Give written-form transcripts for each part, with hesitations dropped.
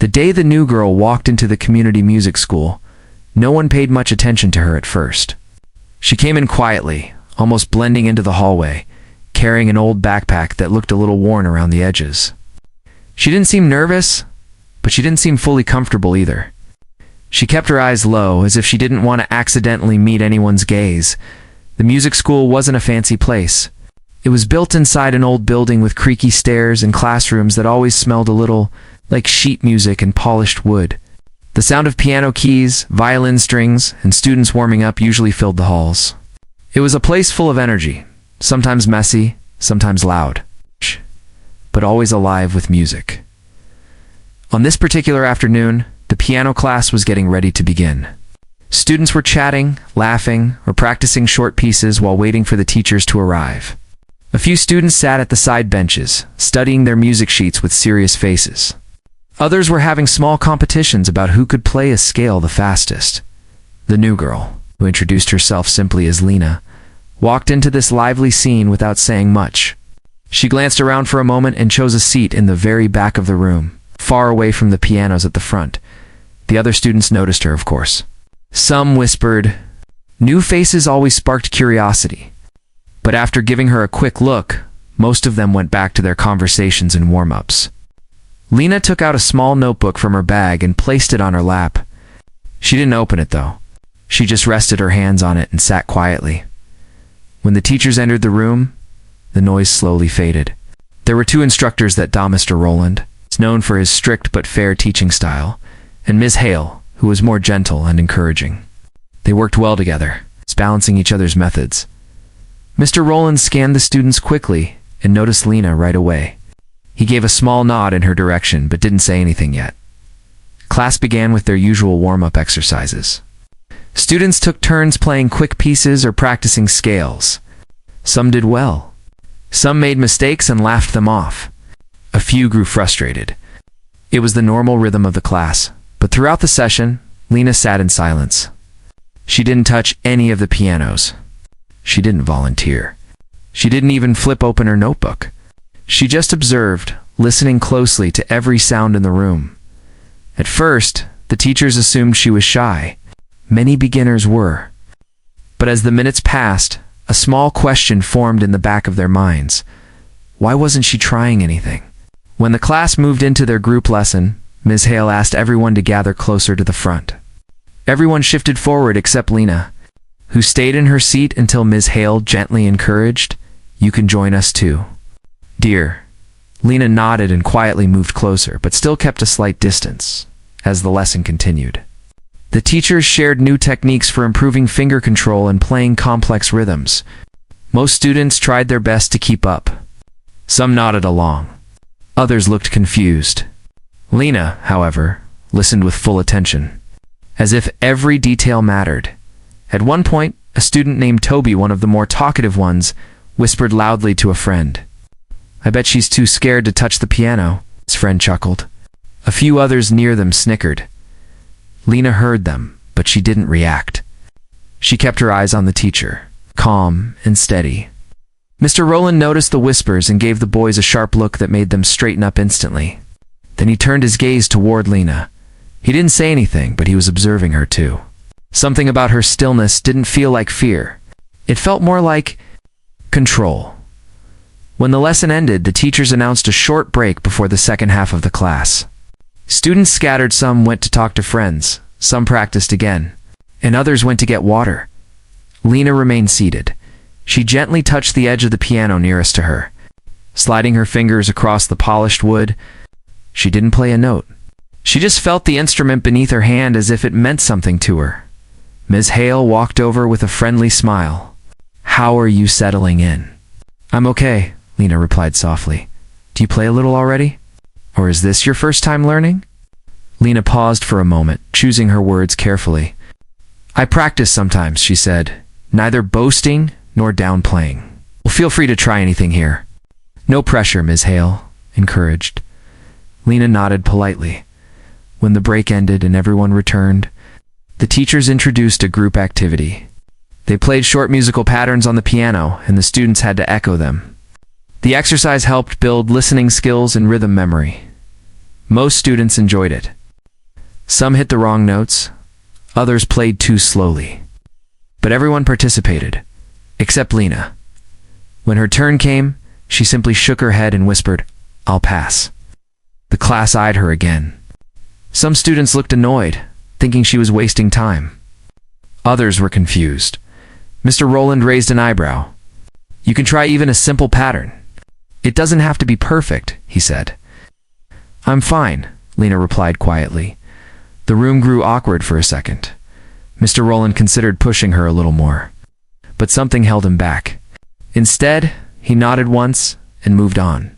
The day the new girl walked into the community music school, no one paid much attention to her at first. She came in quietly, almost blending into the hallway, carrying an old backpack that looked a little worn around the edges. She didn't seem nervous, but she didn't seem fully comfortable either. She kept her eyes low, as if she didn't want to accidentally meet anyone's gaze. The music school wasn't a fancy place. It was built inside an old building with creaky stairs and classrooms that always smelled a little like sheet music and polished wood. The sound of piano keys, violin strings, and students warming up usually filled the halls. It was a place full of energy, sometimes messy, sometimes loud, but always alive with music. On this particular afternoon, the piano class was getting ready to begin. Students were chatting, laughing, or practicing short pieces while waiting for the teachers to arrive. A few students sat at the side benches, studying their music sheets with serious faces. Others were having small competitions about who could play a scale the fastest. The new girl, who introduced herself simply as Lena, walked into this lively scene without saying much. She glanced around for a moment and chose a seat in the very back of the room, far away from the pianos at the front. The other students noticed her, of course. Some whispered. New faces always sparked curiosity. But after giving her a quick look, most of them went back to their conversations and warm-ups. Lena took out a small notebook from her bag and placed it on her lap. She didn't open it, though. She just rested her hands on it and sat quietly. When the teachers entered the room, the noise slowly faded. There were two instructors that Mr. Roland, known for his strict but fair teaching style, and Ms. Hale, who was more gentle and encouraging. They worked well together, balancing each other's methods. Mr. Roland scanned the students quickly and noticed Lena right away. He gave a small nod in her direction but didn't say anything yet. Class began with their usual warm-up exercises. Students took turns playing quick pieces or practicing scales. Some did well. Some made mistakes and laughed them off. A few grew frustrated. It was the normal rhythm of the class, but throughout the session, Lena sat in silence. She didn't touch any of the pianos. She didn't volunteer. She didn't even flip open her notebook. She just observed, listening closely to every sound in the room. At first, the teachers assumed she was shy. Many beginners were. But as the minutes passed, a small question formed in the back of their minds. Why wasn't she trying anything? When the class moved into their group lesson, Ms. Hale asked everyone to gather closer to the front. Everyone shifted forward except Lena, who stayed in her seat until Ms. Hale gently encouraged, "You can join us too." "Dear." Lena nodded and quietly moved closer, but still kept a slight distance, as the lesson continued. The teachers shared new techniques for improving finger control and playing complex rhythms. Most students tried their best to keep up. Some nodded along. Others looked confused. Lena, however, listened with full attention, as if every detail mattered. At one point, a student named Toby, one of the more talkative ones, whispered loudly to a friend. "I bet she's too scared to touch the piano," his friend chuckled. A few others near them snickered. Lena heard them, but she didn't react. She kept her eyes on the teacher, calm and steady. Mr. Roland noticed the whispers and gave the boys a sharp look that made them straighten up instantly. Then he turned his gaze toward Lena. He didn't say anything, but he was observing her too. Something about her stillness didn't feel like fear. It felt more like control. When the lesson ended, the teachers announced a short break before the second half of the class. Students scattered. Some went to talk to friends, some practiced again, and others went to get water. Lena remained seated. She gently touched the edge of the piano nearest to her, sliding her fingers across the polished wood. She didn't play a note. She just felt the instrument beneath her hand as if it meant something to her. Ms. Hale walked over with a friendly smile. "How are you settling in?" "I'm okay," Lena replied softly. "Do you play a little already? Or is this your first time learning?" Lena paused for a moment, choosing her words carefully. "I practice sometimes," she said, neither boasting nor downplaying. "Well, feel free to try anything here." "No pressure," Ms. Hale encouraged. Lena nodded politely. When the break ended and everyone returned, the teachers introduced a group activity. They played short musical patterns on the piano, and the students had to echo them. The exercise helped build listening skills and rhythm memory. Most students enjoyed it. Some hit the wrong notes, others played too slowly. But everyone participated, except Lena. When her turn came, she simply shook her head and whispered, "I'll pass." The class eyed her again. Some students looked annoyed, thinking she was wasting time. Others were confused. Mr. Rowland raised an eyebrow. "You can try even a simple pattern. It doesn't have to be perfect," he said. "I'm fine," Lena replied quietly. The room grew awkward for a second. Mr. Rowland considered pushing her a little more, but something held him back. Instead, he nodded once and moved on.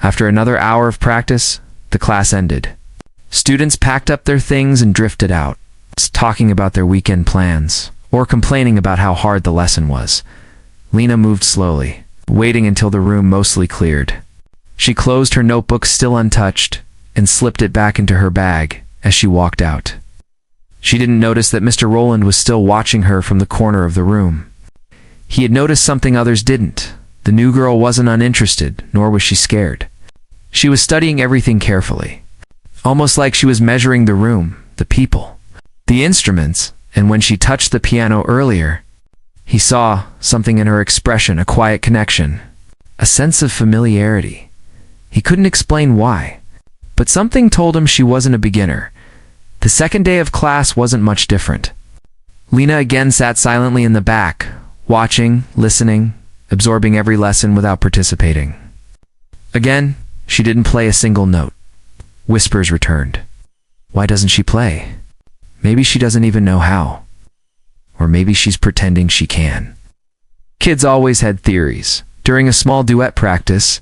After another hour of practice, the class ended. Students packed up their things and drifted out, talking about their weekend plans or complaining about how hard the lesson was. Lena moved slowly, waiting until the room mostly cleared. She closed her notebook still untouched and slipped it back into her bag as she walked out. She didn't notice that Mr. Rowland was still watching her from the corner of the room. He had noticed something others didn't. The new girl wasn't uninterested, nor was she scared. She was studying everything carefully, almost like she was measuring the room, the people, the instruments, and when she touched the piano earlier, he saw something in her expression, a quiet connection, a sense of familiarity. He couldn't explain why, but something told him she wasn't a beginner. The second day of class wasn't much different. Lena again sat silently in the back, watching, listening, absorbing every lesson without participating. Again, she didn't play a single note. Whispers returned. Why doesn't she play? Maybe she doesn't even know how. Or maybe she's pretending she can. Kids always had theories. During a small duet practice,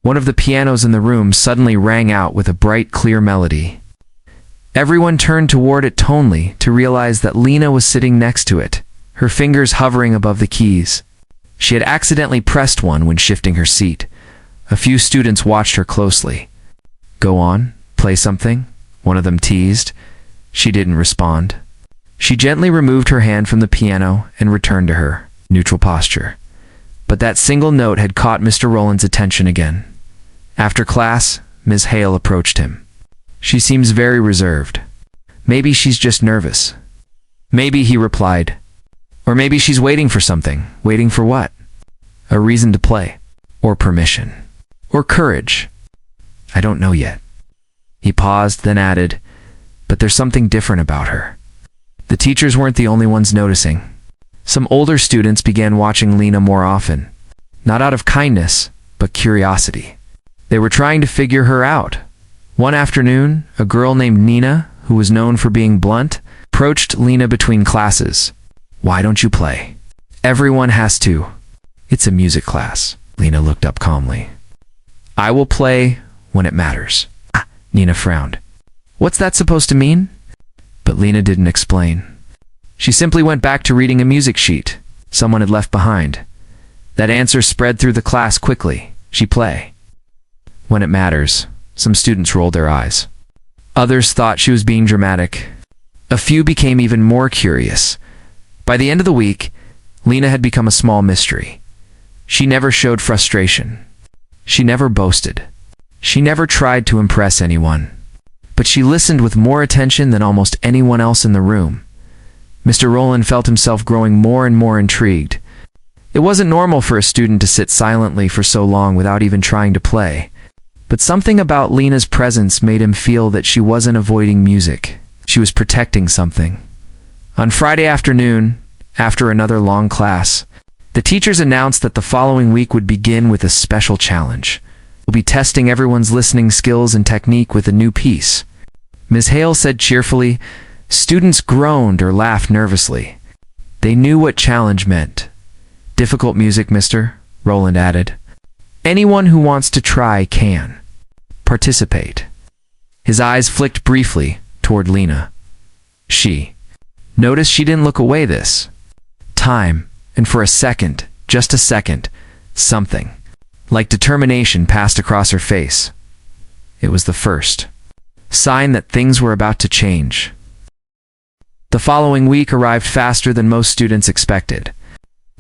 one of the pianos in the room suddenly rang out with a bright, clear melody. Everyone turned toward it tonally to realize that Lena was sitting next to it, her fingers hovering above the keys. She had accidentally pressed one when shifting her seat. A few students watched her closely. "Go on, play something," one of them teased. She didn't respond. She gently removed her hand from the piano and returned to her neutral posture. But that single note had caught Mr. Rowland's attention again. After class, Ms. Hale approached him. "She seems very reserved. Maybe she's just nervous." "Maybe," he replied. "Or maybe she's waiting for something." "Waiting for what?" "A reason to play. Or permission. Or courage. I don't know yet." He paused, then added, "But there's something different about her." The teachers weren't the only ones noticing. Some older students began watching Lena more often, not out of kindness, but curiosity. They were trying to figure her out. One afternoon, a girl named Nina, who was known for being blunt, approached Lena between classes. "Why don't you play?" "Everyone has to." "It's a music class." Lena looked up calmly. "I will play when it matters." "Ah," Nina frowned. "What's that supposed to mean?" But Lena didn't explain. She simply went back to reading a music sheet someone had left behind. That answer spread through the class quickly. She play when it matters. Some students rolled their eyes. Others thought she was being dramatic. A few became even more curious. By the end of the week, Lena had become a small mystery. She never showed frustration. She never boasted. She never tried to impress anyone. But she listened with more attention than almost anyone else in the room. Mr. Rowland felt himself growing more and more intrigued. It wasn't normal for a student to sit silently for so long without even trying to play. But something about Lena's presence made him feel that she wasn't avoiding music. She was protecting something. On Friday afternoon, after another long class, the teachers announced that the following week would begin with a special challenge. We'll be testing everyone's listening skills and technique with a new piece. Ms. Hale said cheerfully. Students groaned or laughed nervously. They knew what challenge meant. "Difficult music, Mr. Rowland added. "Anyone who wants to try can. Participate." His eyes flicked briefly toward Lena. She noticed she didn't look away this time, and for a second, just a second, something like determination passed across her face. It was the first sign that things were about to change. The following week arrived faster than most students expected.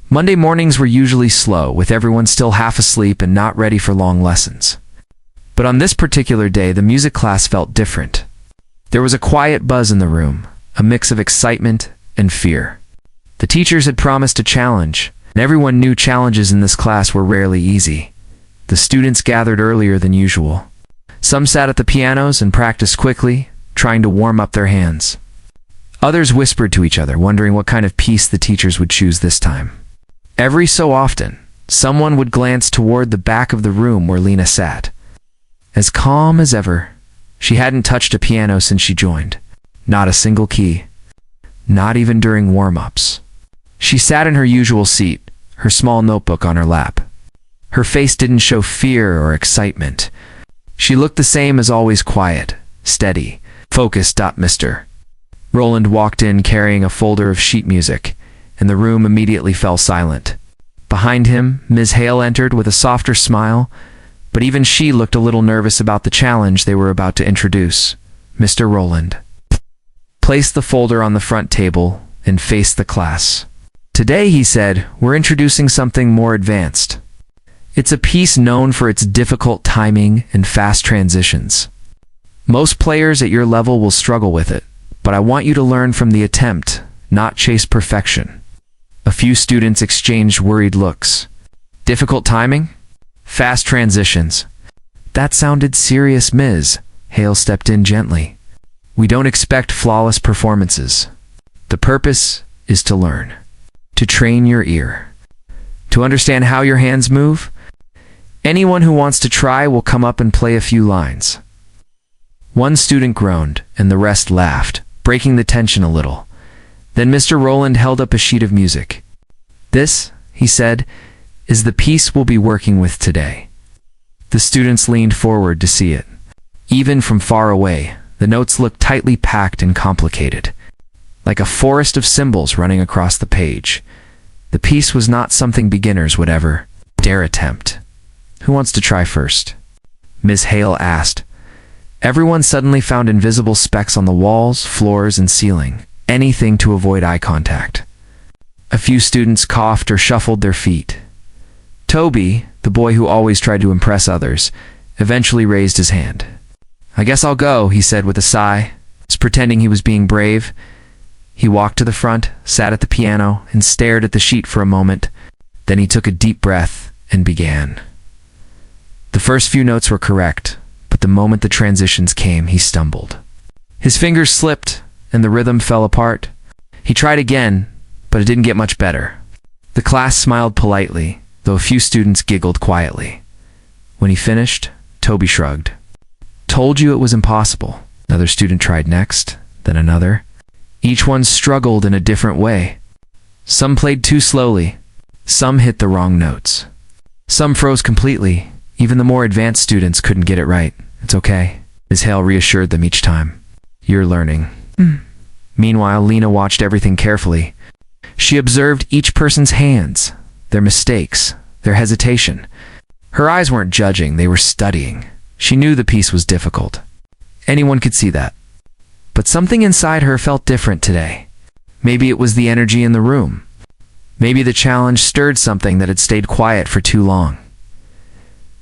Monday mornings were usually slow, with everyone still half asleep and not ready for long lessons. But on this particular day, the music class felt different. There was a quiet buzz in the room, a mix of excitement and fear. The teachers had promised a challenge, and everyone knew challenges in this class were rarely easy. The students gathered earlier than usual. Some sat at the pianos and practiced quickly, trying to warm up their hands. Others whispered to each other, wondering what kind of piece the teachers would choose this time. Every so often, someone would glance toward the back of the room where Lena sat. As calm as ever, she hadn't touched a piano since she joined. Not a single key. Not even during warm-ups. She sat in her usual seat, her small notebook on her lap. Her face didn't show fear or excitement. She looked the same as always, quiet, steady, focused. Mr. Roland walked in carrying a folder of sheet music, and the room immediately fell silent. Behind him, Ms. Hale entered with a softer smile, but even she looked a little nervous about the challenge they were about to introduce. Mr. Roland placed the folder on the front table and faced the class. Today, he said, we're introducing something more advanced. It's a piece known for its difficult timing and fast transitions. Most players at your level will struggle with it, but I want you to learn from the attempt, not chase perfection. A few students exchanged worried looks. Difficult timing? Fast transitions. That sounded serious, Ms. Hale stepped in gently. We don't expect flawless performances. The purpose is to learn, to train your ear, to understand how your hands move. Anyone who wants to try will come up and play a few lines. One student groaned, and the rest laughed, breaking the tension a little. Then Mr. Roland held up a sheet of music. This, he said, is the piece we'll be working with today. The students leaned forward to see it. Even from far away, the notes looked tightly packed and complicated, like a forest of symbols running across the page. The piece was not something beginners would ever dare attempt. Who wants to try first? Ms. Hale asked. Everyone suddenly found invisible specks on the walls, floors, and ceiling, anything to avoid eye contact. A few students coughed or shuffled their feet. Toby, the boy who always tried to impress others, eventually raised his hand. I guess I'll go, he said with a sigh, pretending he was being brave. He walked to the front, sat at the piano, and stared at the sheet for a moment. Then he took a deep breath and began. The first few notes were correct, but the moment the transitions came, he stumbled. His fingers slipped, and the rhythm fell apart. He tried again, but it didn't get much better. The class smiled politely, though a few students giggled quietly. When he finished, Toby shrugged. Told you it was impossible. Another student tried next, then another. Each one struggled in a different way. Some played too slowly. Some hit the wrong notes. Some froze completely. Even the more advanced students couldn't get it right. It's okay. Ms. Hale reassured them each time. You're learning. Meanwhile, Lena watched everything carefully. She observed each person's hands, their mistakes, their hesitation. Her eyes weren't judging, they were studying. She knew the piece was difficult. Anyone could see that. But something inside her felt different today. Maybe it was the energy in the room. Maybe the challenge stirred something that had stayed quiet for too long.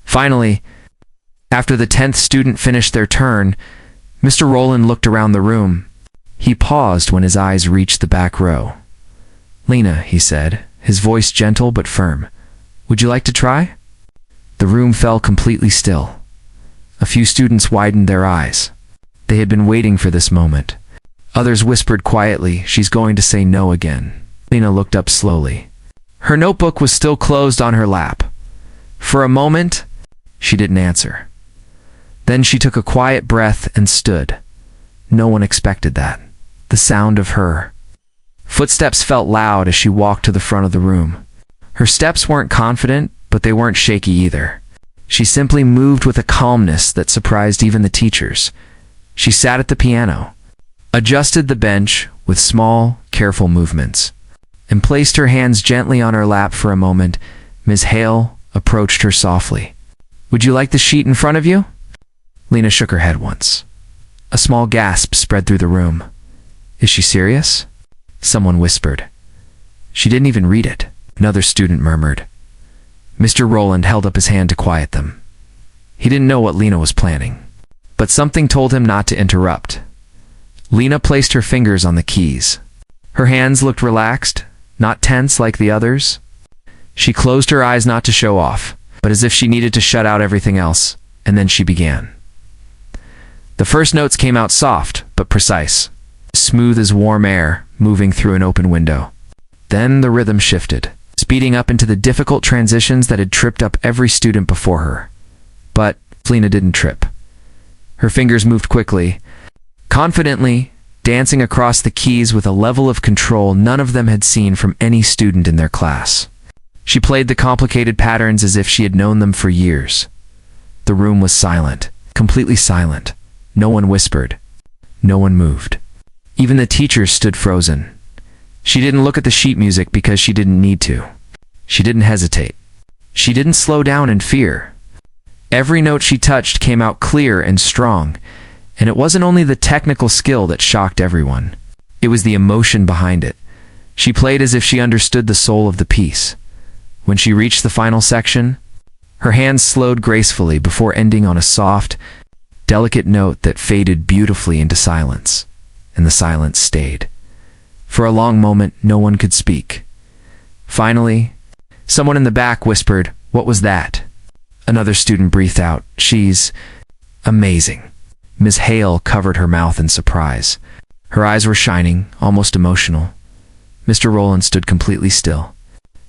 Finally, after the 10th student finished their turn, Mr. Roland looked around the room. He paused when his eyes reached the back row. Lena, he said, his voice gentle but firm, would you like to try? The room fell completely still. A few students widened their eyes. They had been waiting for this moment. Others whispered quietly, she's going to say no again. Lena looked up slowly. Her notebook was still closed on her lap. For a moment, she didn't answer. Then she took a quiet breath and stood. No one expected that. The sound of her. Footsteps felt loud as she walked to the front of the room. Her steps weren't confident, but they weren't shaky either. She simply moved with a calmness that surprised even the teachers. She sat at the piano, adjusted the bench with small, careful movements, and placed her hands gently on her lap for a moment. Ms. Hale approached her softly. Would you like the sheet in front of you? Lena shook her head once. A small gasp spread through the room. Is she serious? Someone whispered. She didn't even read it, another student murmured. Mr. Roland held up his hand to quiet them. He didn't know what Lena was planning. But something told him not to interrupt. Lena placed her fingers on the keys. Her hands looked relaxed, not tense like the others. She closed her eyes not to show off, but as if she needed to shut out everything else, and then she began. The first notes came out soft, but precise, smooth as warm air moving through an open window. Then the rhythm shifted, speeding up into the difficult transitions that had tripped up every student before her. But Lena didn't trip. Her fingers moved quickly, confidently, dancing across the keys with a level of control none of them had seen from any student in their class. She played the complicated patterns as if she had known them for years. The room was silent, completely silent. No one whispered. No one moved. Even the teachers stood frozen. She didn't look at the sheet music because she didn't need to. She didn't hesitate. She didn't slow down in fear. Every note she touched came out clear and strong, and it wasn't only the technical skill that shocked everyone. It was the emotion behind it. She played as if she understood the soul of the piece. When she reached the final section, her hands slowed gracefully before ending on a soft, delicate note that faded beautifully into silence, and the silence stayed. For a long moment, no one could speak. Finally, someone in the back whispered, "What was that?" Another student breathed out, "She's amazing." Ms. Hale covered her mouth in surprise. Her eyes were shining, almost emotional. Mr. Rowland stood completely still,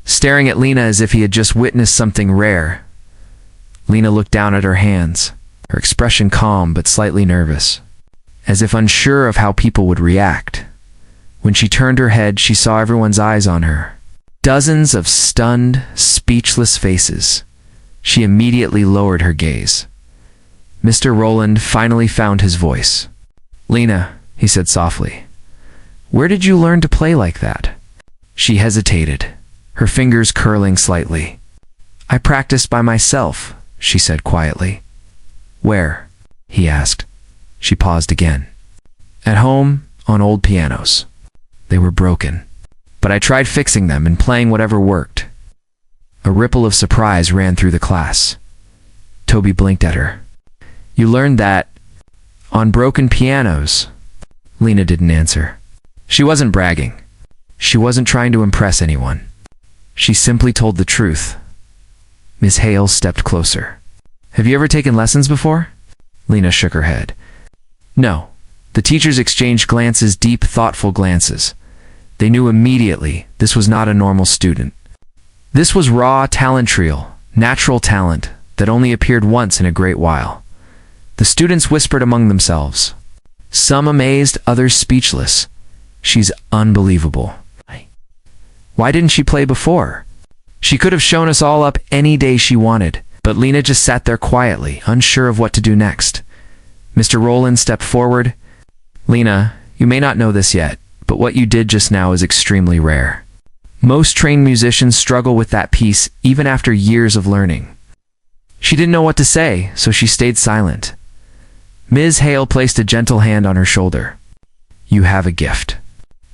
staring at Lena as if he had just witnessed something rare. Lena looked down at her hands, her expression calm but slightly nervous, as if unsure of how people would react. When she turned her head, she saw everyone's eyes on her. Dozens of stunned, speechless faces. She immediately lowered her gaze. Mr. Rowland finally found his voice. "Lena," he said softly, "where did you learn to play like that?" She hesitated, her fingers curling slightly. "I practiced by myself," she said quietly. "Where?" he asked. She paused again. "At home, on old pianos. They were broken, but I tried fixing them and playing whatever worked." A ripple of surprise ran through the class. Toby blinked at her. "You learned that on broken pianos?" Lena didn't answer. She wasn't bragging. She wasn't trying to impress anyone. She simply told the truth. Miss Hale stepped closer. "Have you ever taken lessons before?" Lena shook her head. "No." The teachers exchanged glances, deep, thoughtful glances. They knew immediately this was not a normal student. This was raw talent-real, natural talent that only appeared once in a great while. The students whispered among themselves. Some amazed, others speechless. "She's unbelievable. Why didn't she play before? She could have shown us all up any day she wanted." But Lena just sat there quietly, unsure of what to do next. Mr. Rowland stepped forward. "Lena, you may not know this yet, but what you did just now is extremely rare. Most trained musicians struggle with that piece even after years of learning." She didn't know what to say, so she stayed silent. Ms. Hale placed a gentle hand on her shoulder. "You have a gift.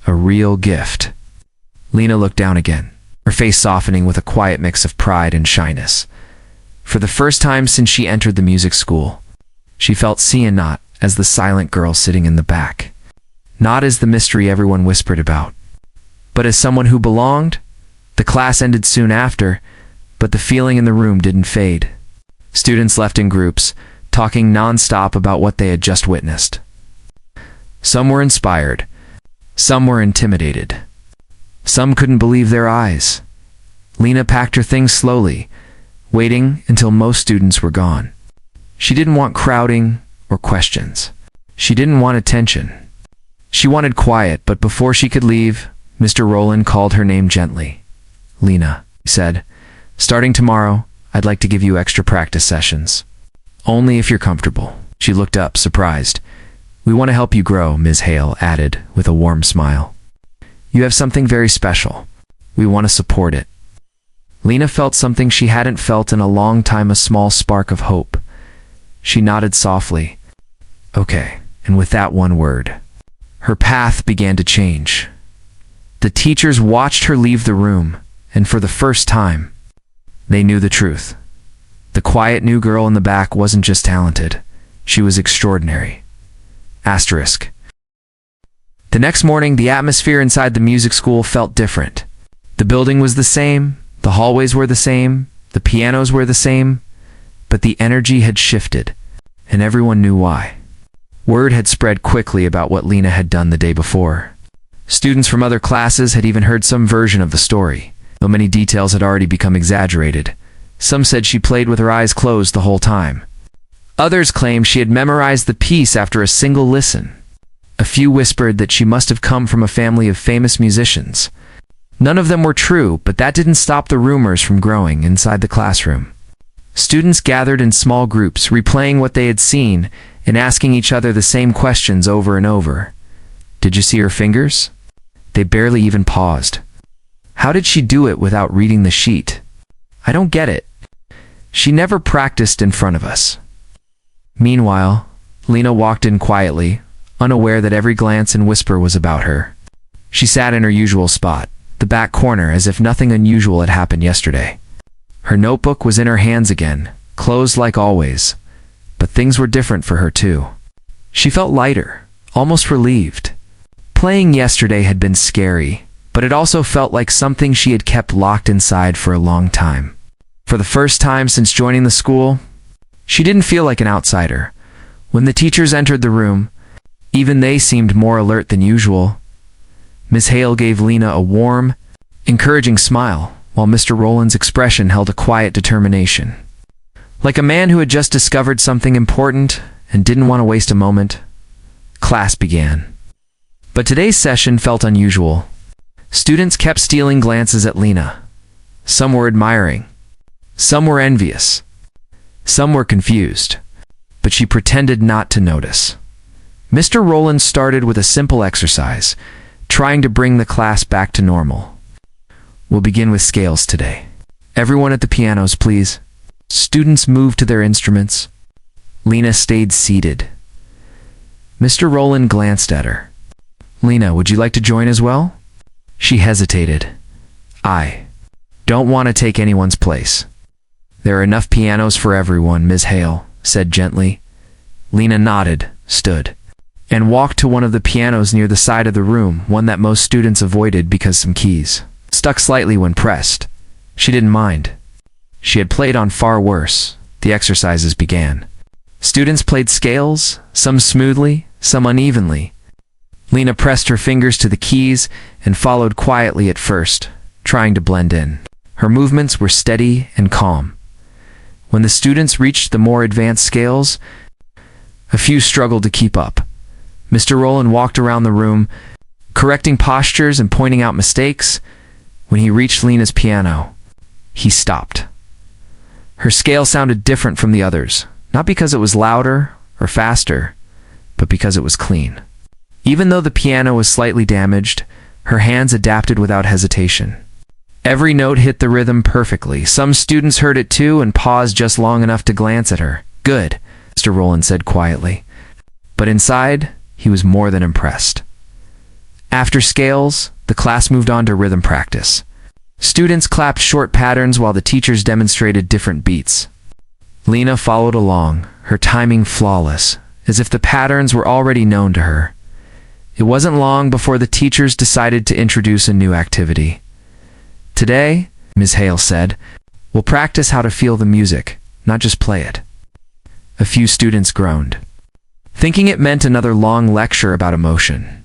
A real gift." Lena looked down again, her face softening with a quiet mix of pride and shyness. For the first time since she entered the music school, she felt seen not as the silent girl sitting in the back, not as the mystery everyone whispered about, but as someone who belonged. The class ended soon after, but the feeling in the room didn't fade. Students left in groups, talking non-stop about what they had just witnessed. Some were inspired, some were intimidated, some couldn't believe their eyes. Lena packed her things slowly, waiting until most students were gone. She didn't want crowding or questions. She didn't want attention. She wanted quiet, but before she could leave, Mr. Rowland called her name gently. "Lena," he said, "starting tomorrow, I'd like to give you extra practice sessions. Only if you're comfortable." She looked up, surprised. "We want to help you grow," Ms. Hale added with a warm smile. "You have something very special. We want to support it." Lena felt something she hadn't felt in a long time, a small spark of hope. She nodded softly. "Okay," and with that one word, her path began to change. The teachers watched her leave the room, and for the first time, they knew the truth. The quiet new girl in the back wasn't just talented. She was extraordinary. Asterisk. The next morning, the atmosphere inside the music school felt different. The building was the same, the hallways were the same, the pianos were the same, but the energy had shifted, and everyone knew why. Word had spread quickly about what Lena had done the day before. Students from other classes had even heard some version of the story, though many details had already become exaggerated. Some said she played with her eyes closed the whole time. Others claimed she had memorized the piece after a single listen. A few whispered that she must have come from a family of famous musicians. None of them were true, but that didn't stop the rumors from growing inside the classroom. Students gathered in small groups, replaying what they had seen and asking each other the same questions over and over. Did you see her fingers? They barely even paused. How did she do it without reading the sheet? I don't get it. She never practiced in front of us. Meanwhile, Lena walked in quietly, unaware that every glance and whisper was about her. She sat in her usual spot, the back corner, as if nothing unusual had happened yesterday. Her notebook was in her hands again, closed like always, but things were different for her too. She felt lighter, almost relieved. Playing yesterday had been scary, but it also felt like something she had kept locked inside for a long time. For the first time since joining the school, she didn't feel like an outsider. When the teachers entered the room, even they seemed more alert than usual. Ms. Hale gave Lena a warm, encouraging smile, while Mr. Rowland's expression held a quiet determination. Like a man who had just discovered something important and didn't want to waste a moment, class began. But today's session felt unusual. Students kept stealing glances at Lena. Some were admiring. Some were envious. Some were confused. But she pretended not to notice. Mr. Rowland started with a simple exercise, trying to bring the class back to normal. We'll begin with scales today. Everyone at the pianos, please. Students moved to their instruments. Lena stayed seated. Mr. Rowland glanced at her. Lena, would you like to join as well? She hesitated. I don't want to take anyone's place. There are enough pianos for everyone, Ms. Hale said gently. Lena nodded, stood, and walked to one of the pianos near the side of the room, one that most students avoided because some keys stuck slightly when pressed. She didn't mind. She had played on far worse. The exercises began. Students played scales, some smoothly, some unevenly. Lena pressed her fingers to the keys and followed quietly at first, trying to blend in. Her movements were steady and calm. When the students reached the more advanced scales, a few struggled to keep up. Mr. Rowland walked around the room, correcting postures and pointing out mistakes. When he reached Lena's piano, he stopped. Her scale sounded different from the others, not because it was louder or faster, but because it was clean. Even though the piano was slightly damaged, her hands adapted without hesitation. Every note hit the rhythm perfectly. Some students heard it too and paused just long enough to glance at her. Good, Mr. Rowland said quietly. But inside, he was more than impressed. After scales, the class moved on to rhythm practice. Students clapped short patterns while the teachers demonstrated different beats. Lena followed along, her timing flawless, as if the patterns were already known to her. It wasn't long before the teachers decided to introduce a new activity. Today, Ms. Hale said, we'll practice how to feel the music, not just play it. A few students groaned, thinking it meant another long lecture about emotion.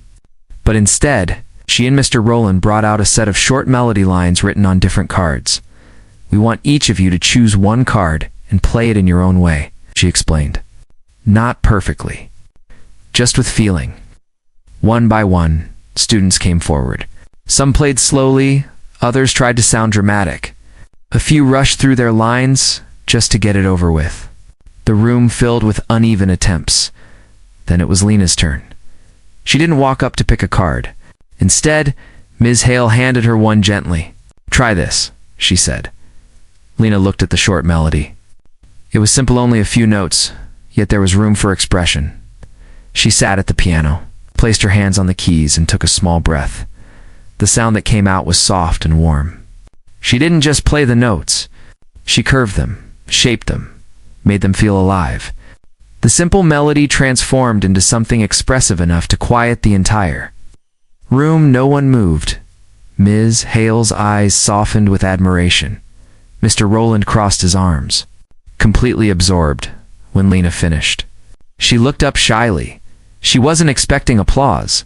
But instead, she and Mr. Rowland brought out a set of short melody lines written on different cards. We want each of you to choose one card and play it in your own way, she explained. Not perfectly, just with feeling. One by one, students came forward. Some played slowly, others tried to sound dramatic. A few rushed through their lines just to get it over with. The room filled with uneven attempts. Then it was Lena's turn. She didn't walk up to pick a card. Instead, Ms. Hale handed her one gently. Try this, she said. Lena looked at the short melody. It was simple, only a few notes, yet there was room for expression. She sat at the piano, placed her hands on the keys, and took a small breath. The sound that came out was soft and warm. She didn't just play the notes. She curved them, shaped them, made them feel alive. The simple melody transformed into something expressive enough to quiet the entire room. No one moved. Ms. Hale's eyes softened with admiration. Mr. Rowland crossed his arms, completely absorbed, when Lena finished. She looked up shyly. She wasn't expecting applause,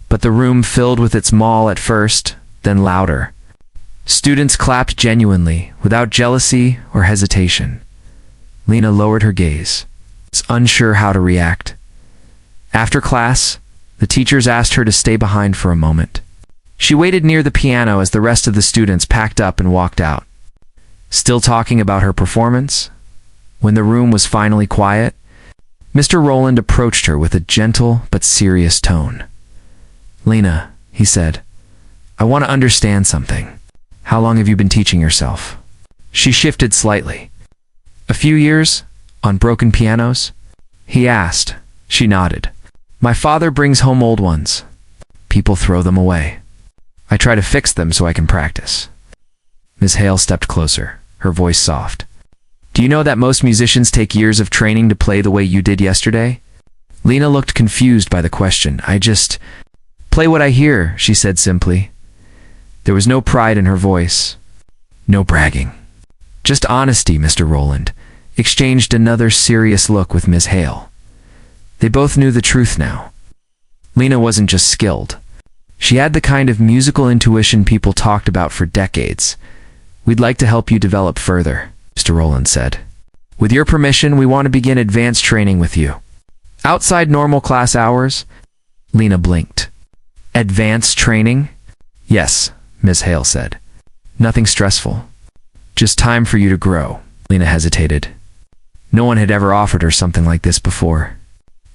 but the room filled with its maul at first, then louder. Students clapped genuinely, without jealousy or hesitation. Lena lowered her gaze, unsure how to react. After class, the teachers asked her to stay behind for a moment. She waited near the piano as the rest of the students packed up and walked out. Still talking about her performance? When the room was finally quiet, Mr. Rowland approached her with a gentle but serious tone. "Lena," he said, "I want to understand something. How long have you been teaching yourself?" She shifted slightly. "A few years, on broken pianos?" he asked. She nodded. "My father brings home old ones. People throw them away. I try to fix them so I can practice." Ms. Hale stepped closer, her voice soft. "Do you know that most musicians take years of training to play the way you did yesterday?" Lena looked confused by the question. "I just play what I hear," she said simply. There was no pride in her voice, no bragging. Just honesty. Mr. Rowland exchanged another serious look with Ms. Hale. They both knew the truth now. Lena wasn't just skilled. She had the kind of musical intuition people talked about for decades. "We'd like to help you develop further," Mr. Rowland said. "With your permission, we want to begin advanced training with you. Outside normal class hours?" Lena blinked. "Advanced training?" "Yes," Ms. Hale said. "Nothing stressful. Just time for you to grow." Lena hesitated. No one had ever offered her something like this before.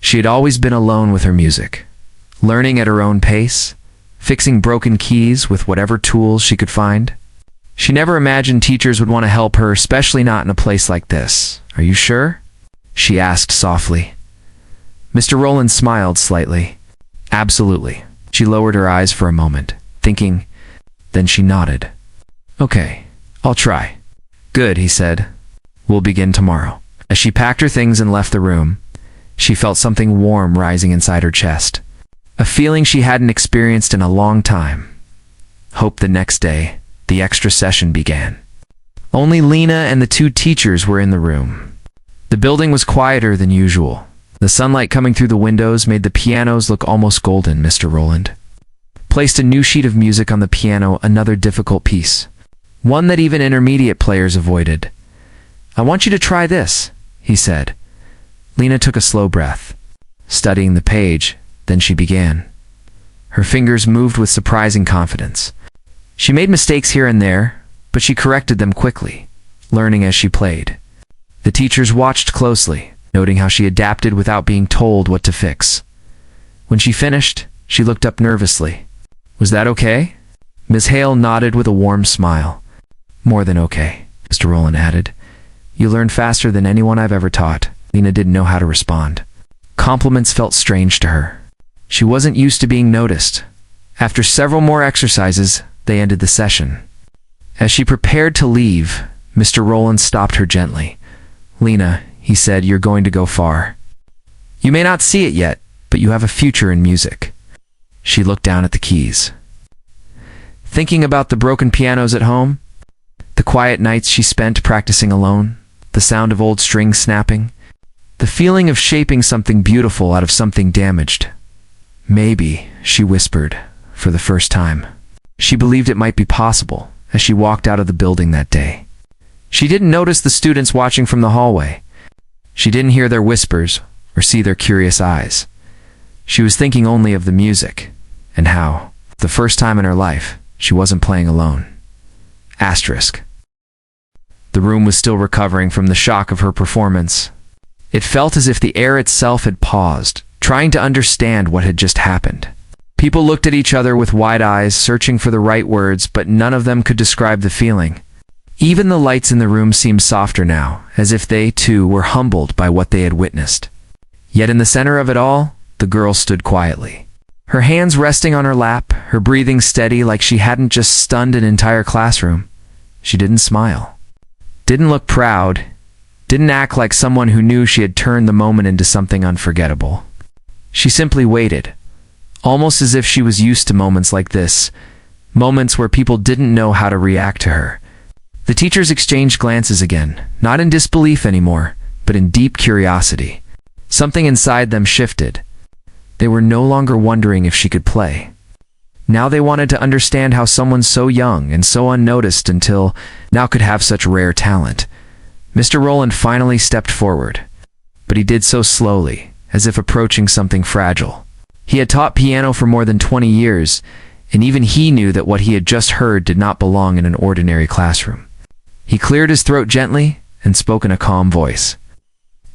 She had always been alone with her music, learning at her own pace, fixing broken keys with whatever tools she could find. She never imagined teachers would want to help her, especially not in a place like this. "Are you sure?" she asked softly. Mr. Rowland smiled slightly. "Absolutely." She lowered her eyes for a moment, thinking, then she nodded. "Okay, I'll try." "Good," he said. "We'll begin tomorrow." As she packed her things and left the room, she felt something warm rising inside her chest. A feeling she hadn't experienced in a long time. Hope. The next day, the extra session began. Only Lena and the two teachers were in the room. The building was quieter than usual. The sunlight coming through the windows made the pianos look almost golden. Mr. Rowland placed a new sheet of music on the piano, another difficult piece, one that even intermediate players avoided. "I want you to try this," he said. Lena took a slow breath, studying the page, then she began. Her fingers moved with surprising confidence. She made mistakes here and there, but she corrected them quickly, learning as she played. The teachers watched closely, noting how she adapted without being told what to fix. When she finished, she looked up nervously. "Was that okay?" Ms. Hale nodded with a warm smile. "More than okay," Mr. Rowland added. "You learn faster than anyone I've ever taught." Lena didn't know how to respond. Compliments felt strange to her. She wasn't used to being noticed. After several more exercises, they ended the session. As she prepared to leave, Mr. Rowland stopped her gently. "Lena," he said, "you're going to go far. You may not see it yet, but you have a future in music." She looked down at the keys. Thinking about the broken pianos at home, the quiet nights she spent practicing alone, the sound of old strings snapping, the feeling of shaping something beautiful out of something damaged. "Maybe," she whispered, for the first time. She believed it might be possible as she walked out of the building that day. She didn't notice the students watching from the hallway. She didn't hear their whispers or see their curious eyes. She was thinking only of the music and how, for the first time in her life, she wasn't playing alone. Asterisk. The room was still recovering from the shock of her performance. It felt as if the air itself had paused, trying to understand what had just happened. People looked at each other with wide eyes, searching for the right words, but none of them could describe the feeling. Even the lights in the room seemed softer now, as if they, too, were humbled by what they had witnessed. Yet in the center of it all, the girl stood quietly. Her hands resting on her lap, her breathing steady like she hadn't just stunned an entire classroom. She didn't smile. Didn't look proud, didn't act like someone who knew she had turned the moment into something unforgettable. She simply waited, almost as if she was used to moments like this, moments where people didn't know how to react to her. The teachers exchanged glances again, not in disbelief anymore, but in deep curiosity. Something inside them shifted. They were no longer wondering if she could play. Now they wanted to understand how someone so young and so unnoticed until now could have such rare talent. Mr. Rowland finally stepped forward, but he did so slowly, as if approaching something fragile. He had taught piano for more than 20 years, and even he knew that what he had just heard did not belong in an ordinary classroom. He cleared his throat gently and spoke in a calm voice,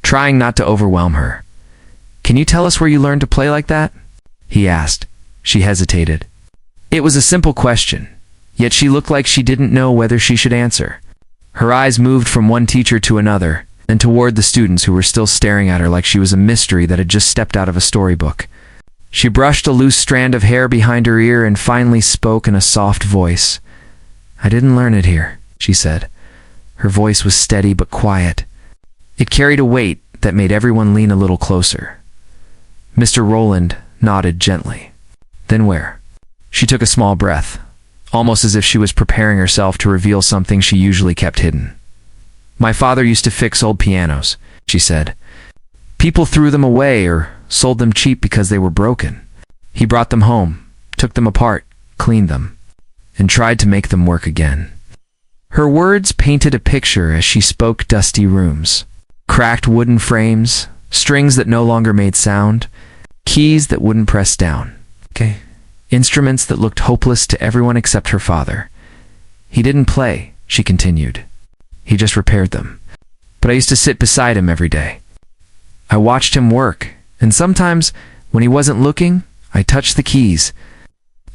trying not to overwhelm her. "Can you tell us where you learned to play like that?" he asked. She hesitated. It was a simple question, yet she looked like she didn't know whether she should answer. Her eyes moved from one teacher to another, then toward the students who were still staring at her like she was a mystery that had just stepped out of a storybook. She brushed a loose strand of hair behind her ear and finally spoke in a soft voice. "I didn't learn it here," she said. Her voice was steady but quiet. It carried a weight that made everyone lean a little closer. Mr. Rowland nodded gently. "Then where?" She took a small breath, almost as if she was preparing herself to reveal something she usually kept hidden. "My father used to fix old pianos," she said. "People threw them away or sold them cheap because they were broken. He brought them home, took them apart, cleaned them, and tried to make them work again." Her words painted a picture as she spoke: dusty rooms, cracked wooden frames, strings that no longer made sound, keys that wouldn't press down. Instruments that looked hopeless to everyone except her father. "He didn't play," she continued. "He just repaired them. But I used to sit beside him every day. I watched him work, and sometimes, when he wasn't looking, I touched the keys."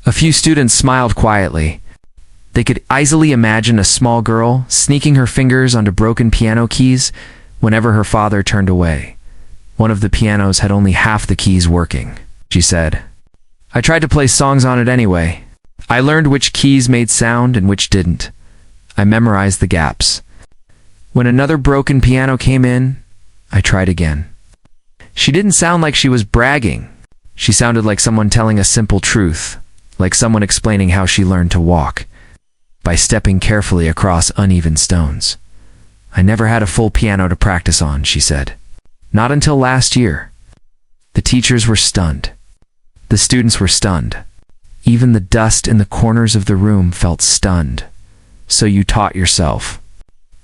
A few students smiled quietly. They could easily imagine a small girl sneaking her fingers onto broken piano keys whenever her father turned away. "One of the pianos had only half the keys working," she said. "I tried to play songs on it anyway. I learned which keys made sound and which didn't. I memorized the gaps. When another broken piano came in, I tried again." She didn't sound like she was bragging. She sounded like someone telling a simple truth, like someone explaining how she learned to walk, by stepping carefully across uneven stones. "I never had a full piano to practice on," she said. "Not until last year." The teachers were stunned. The students were stunned. Even the dust in the corners of the room felt stunned. "So you taught yourself?"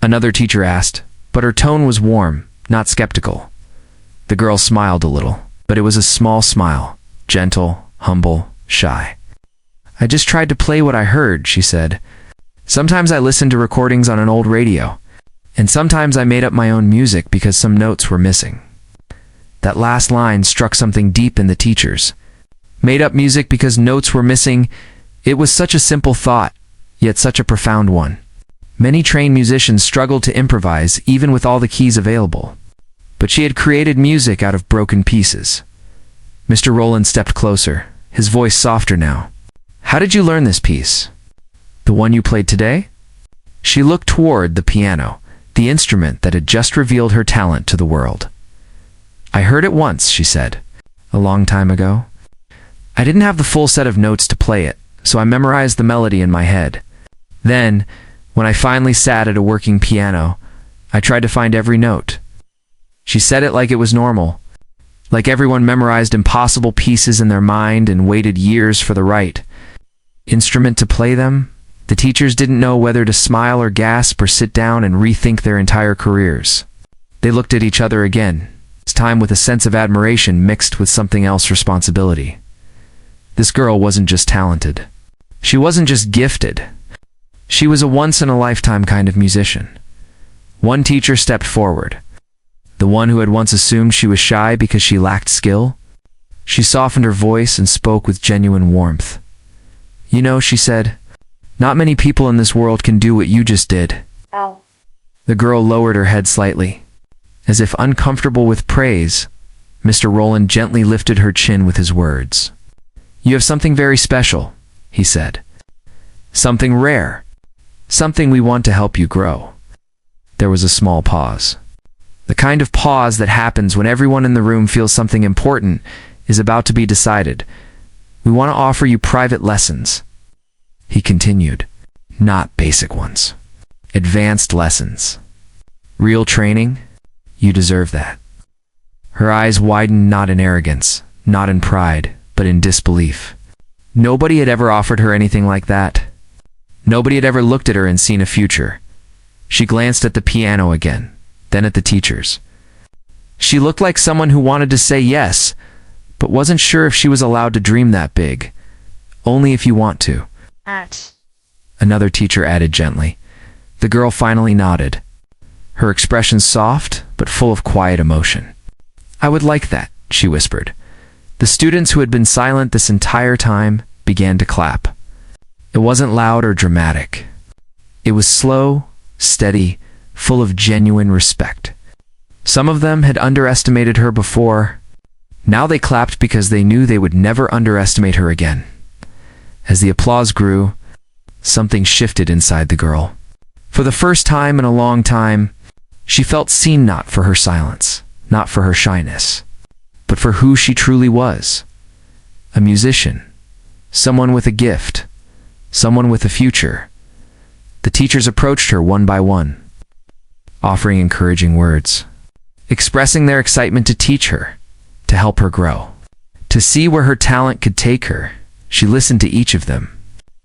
another teacher asked, but her tone was warm, not skeptical. The girl smiled a little, but it was a small smile, gentle, humble, shy. "I just tried to play what I heard," she said. "Sometimes I listened to recordings on an old radio, and sometimes I made up my own music because some notes were missing." That last line struck something deep in the teachers. Made up music because notes were missing. It was such a simple thought, yet such a profound one. Many trained musicians struggled to improvise even with all the keys available. But she had created music out of broken pieces. Mr. Rowland stepped closer, his voice softer now. "How did you learn this piece? The one you played today?" She looked toward the piano, the instrument that had just revealed her talent to the world. "I heard it once," she said, "a long time ago. I didn't have the full set of notes to play it, so I memorized the melody in my head. Then, when I finally sat at a working piano, I tried to find every note." She said it like it was normal, like everyone memorized impossible pieces in their mind and waited years for the right instrument to play them. The teachers didn't know whether to smile or gasp or sit down and rethink their entire careers. They looked at each other again, this time with a sense of admiration mixed with something else: responsibility. This girl wasn't just talented. She wasn't just gifted. She was a once-in-a-lifetime kind of musician. One teacher stepped forward. The one who had once assumed she was shy because she lacked skill. She softened her voice and spoke with genuine warmth. "You know," she said, "not many people in this world can do what you just did." Ow. The girl lowered her head slightly. As if uncomfortable with praise, Mr. Rowland gently lifted her chin with his words. "You have something very special," he said. "Something rare. Something we want to help you grow." There was a small pause. The kind of pause that happens when everyone in the room feels something important is about to be decided. We want to offer you private lessons, he continued. Not basic ones. Advanced lessons. Real training? You deserve that. Her eyes widened, not in arrogance, not in pride, but in disbelief. Nobody had ever offered her anything like that. Nobody had ever looked at her and seen a future. She glanced at the piano again, then at the teachers. She looked like someone who wanted to say yes, but wasn't sure if she was allowed to dream that big. Only if you want to. Another teacher added gently. The girl finally nodded, her expression soft but full of quiet emotion. I would like that, she whispered. The students who had been silent this entire time began to clap. It wasn't loud or dramatic. It was slow, steady, full of genuine respect. Some of them had underestimated her before. Now they clapped because they knew they would never underestimate her again. As the applause grew, something shifted inside the girl. For the first time in a long time, she felt seen, not for her silence, not for her shyness, but for who she truly was. A musician, someone with a gift, someone with a future. The teachers approached her one by one, offering encouraging words, expressing their excitement to teach her, to help her grow, to see where her talent could take her. She listened to each of them.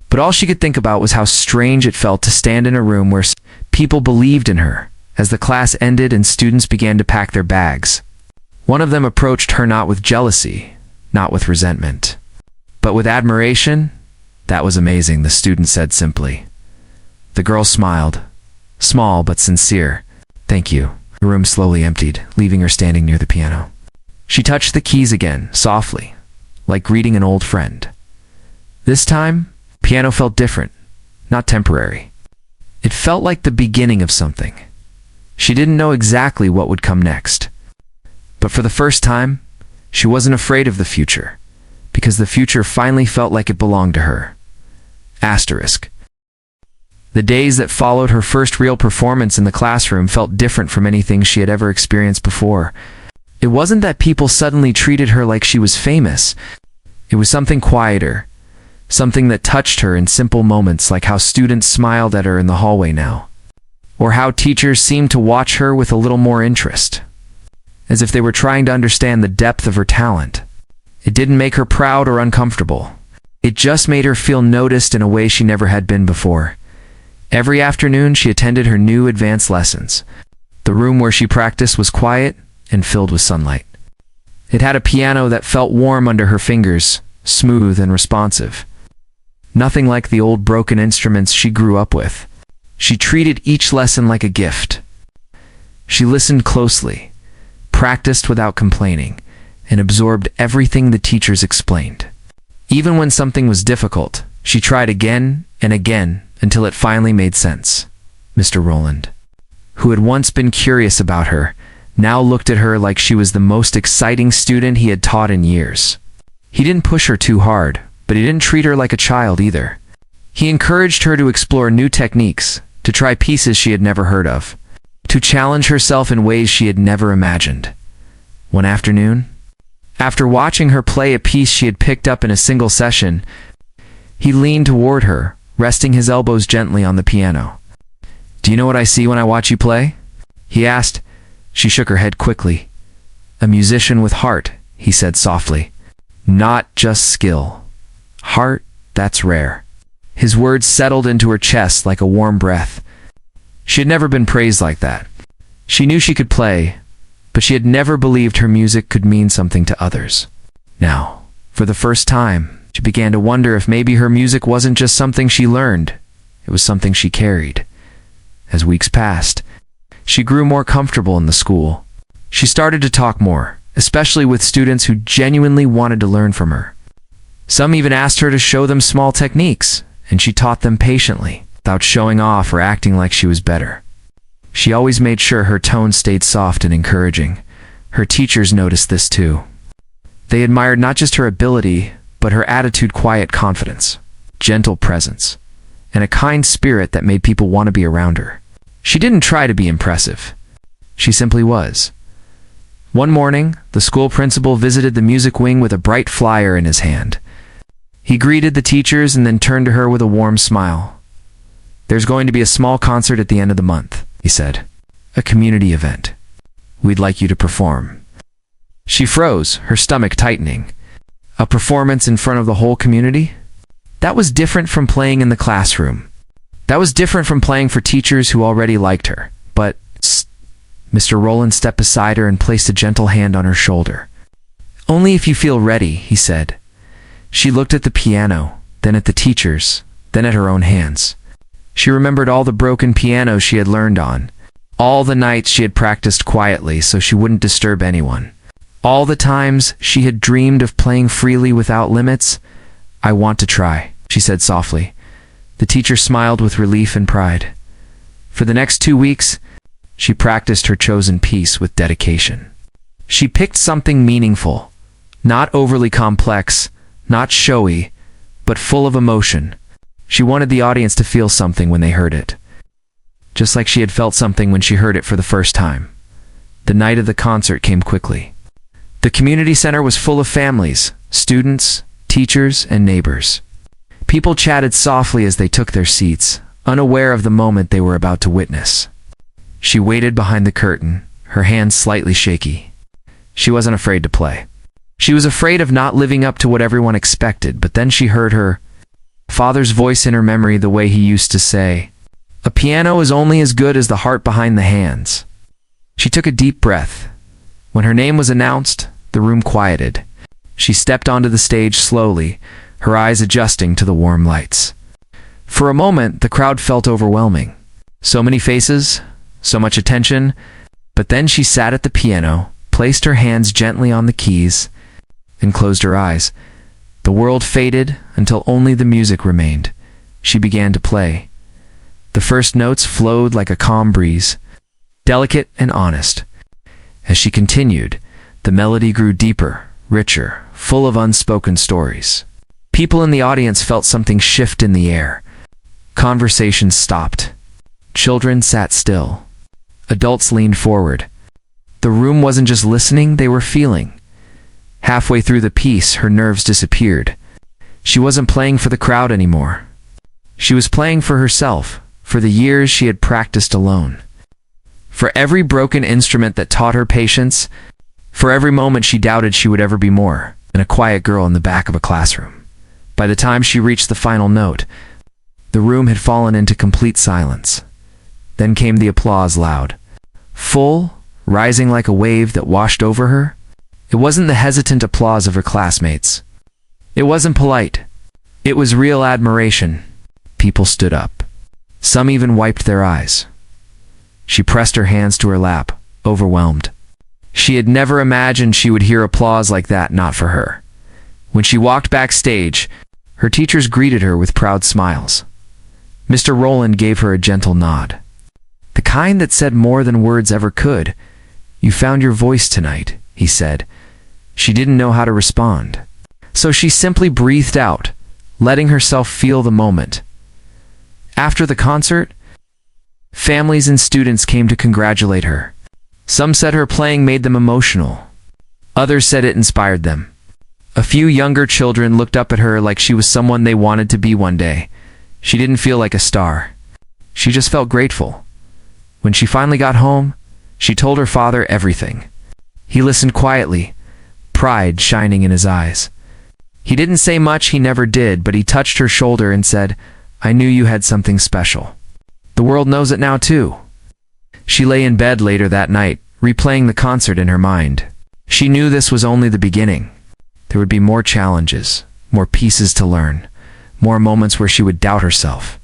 But all she could think about was how strange it felt to stand in a room where people believed in her. As the class ended and students began to pack their bags, one of them approached her not with jealousy, not with resentment, but with admiration. That was amazing, the student said simply. The girl smiled, small but sincere. Thank you. The room slowly emptied, leaving her standing near the piano. She touched the keys again, softly, like greeting an old friend. This time, piano felt different, not temporary. It felt like the beginning of something. She didn't know exactly what would come next. But for the first time, she wasn't afraid of the future, because the future finally felt like it belonged to her. Asterisk. The days that followed her first real performance in the classroom felt different from anything she had ever experienced before. It wasn't that people suddenly treated her like she was famous. It was something quieter, something that touched her in simple moments, like how students smiled at her in the hallway now, or how teachers seemed to watch her with a little more interest, as if they were trying to understand the depth of her talent. It didn't make her proud or uncomfortable. It just made her feel noticed in a way she never had been before. Every afternoon she attended her new advanced lessons. The room where she practiced was quiet and filled with sunlight. It had a piano that felt warm under her fingers, smooth and responsive. Nothing like the old broken instruments she grew up with. She treated each lesson like a gift. She listened closely, practiced without complaining, and absorbed everything the teachers explained. Even when something was difficult, she tried again and again until it finally made sense. Mr. Rowland, who had once been curious about her, now looked at her like she was the most exciting student he had taught in years. He didn't push her too hard, but he didn't treat her like a child either. He encouraged her to explore new techniques, to try pieces she had never heard of, to challenge herself in ways she had never imagined. One afternoon, after watching her play a piece she had picked up in a single session, he leaned toward her, resting his elbows gently on the piano. "Do you know what I see when I watch you play?" he asked. She shook her head quickly. "A musician with heart," he said softly. "Not just skill. Heart, that's rare." His words settled into her chest like a warm breath. She had never been praised like that. She knew she could play, but she had never believed her music could mean something to others. Now, for the first time, she began to wonder if maybe her music wasn't just something she learned, it was something she carried. As weeks passed, she grew more comfortable in the school. She started to talk more, especially with students who genuinely wanted to learn from her. Some even asked her to show them small techniques, and she taught them patiently, without showing off or acting like she was better. She always made sure her tone stayed soft and encouraging. Her teachers noticed this too. They admired not just her ability, but her attitude, quiet confidence, gentle presence, and a kind spirit that made people want to be around her. She didn't try to be impressive. She simply was. One morning, the school principal visited the music wing with a bright flyer in his hand. He greeted the teachers and then turned to her with a warm smile. "There's going to be a small concert at the end of the month," he said. "A community event. We'd like you to perform." She froze, her stomach tightening. A performance in front of the whole community? That was different from playing in the classroom. That was different from playing for teachers who already liked her. But Mr. Rowland stepped beside her and placed a gentle hand on her shoulder. "Only if you feel ready," he said. She looked at the piano, then at the teachers, then at her own hands. She remembered all the broken pianos she had learned on, all the nights she had practiced quietly so she wouldn't disturb anyone, all the times she had dreamed of playing freely without limits. "I want to try," she said softly. The teacher smiled with relief and pride. For the next 2 weeks, she practiced her chosen piece with dedication. She picked something meaningful, not overly complex, not showy, but full of emotion. She wanted the audience to feel something when they heard it, just like she had felt something when she heard it for the first time. The night of the concert came quickly. The community center was full of families, students, teachers, and neighbors. People chatted softly as they took their seats, unaware of the moment they were about to witness. She waited behind the curtain, her hands slightly shaky. She wasn't afraid to play. She was afraid of not living up to what everyone expected, but then she heard her father's voice in her memory, the way he used to say, "A piano is only as good as the heart behind the hands." She took a deep breath. When her name was announced, the room quieted. She stepped onto the stage slowly, her eyes adjusting to the warm lights. For a moment, the crowd felt overwhelming. So many faces, so much attention, but then she sat at the piano, placed her hands gently on the keys, and closed her eyes. The world faded until only the music remained. She began to play. The first notes flowed like a calm breeze, delicate and honest. As she continued, the melody grew deeper, richer, full of unspoken stories. People in the audience felt something shift in the air. Conversations stopped. Children sat still. Adults leaned forward. The room wasn't just listening, they were feeling. Halfway through the piece, her nerves disappeared. She wasn't playing for the crowd anymore. She was playing for herself, for the years she had practiced alone. For every broken instrument that taught her patience, for every moment she doubted she would ever be more than a quiet girl in the back of a classroom. By the time she reached the final note, the room had fallen into complete silence. Then came the applause, loud, full, rising like a wave that washed over her. It wasn't the hesitant applause of her classmates. It wasn't polite. It was real admiration. People stood up. Some even wiped their eyes. She pressed her hands to her lap, overwhelmed. She had never imagined she would hear applause like that, not for her. When she walked backstage, her teachers greeted her with proud smiles. Mr. Rowland gave her a gentle nod. The kind that said more than words ever could. "You found your voice tonight," he said. She didn't know how to respond. So she simply breathed out, letting herself feel the moment. After the concert, families and students came to congratulate her. Some said her playing made them emotional. Others said it inspired them. A few younger children looked up at her like she was someone they wanted to be one day. She didn't feel like a star. She just felt grateful. When she finally got home, she told her father everything. He listened quietly, pride shining in his eyes. He didn't say much, he never did, but he touched her shoulder and said, "I knew you had something special. The world knows it now too." She lay in bed later that night, replaying the concert in her mind. She knew this was only the beginning. There would be more challenges, more pieces to learn, more moments where she would doubt herself.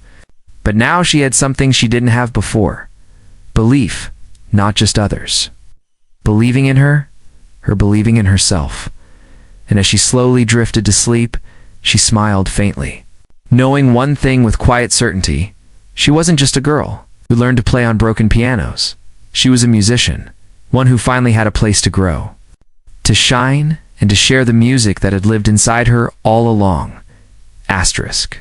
But now she had something she didn't have before. Belief, not just others. Believing in her believing in herself. And as she slowly drifted to sleep, she smiled faintly. Knowing one thing with quiet certainty, she wasn't just a girl who learned to play on broken pianos. She was a musician, one who finally had a place to grow, to shine, and to share the music that had lived inside her all along. Asterisk.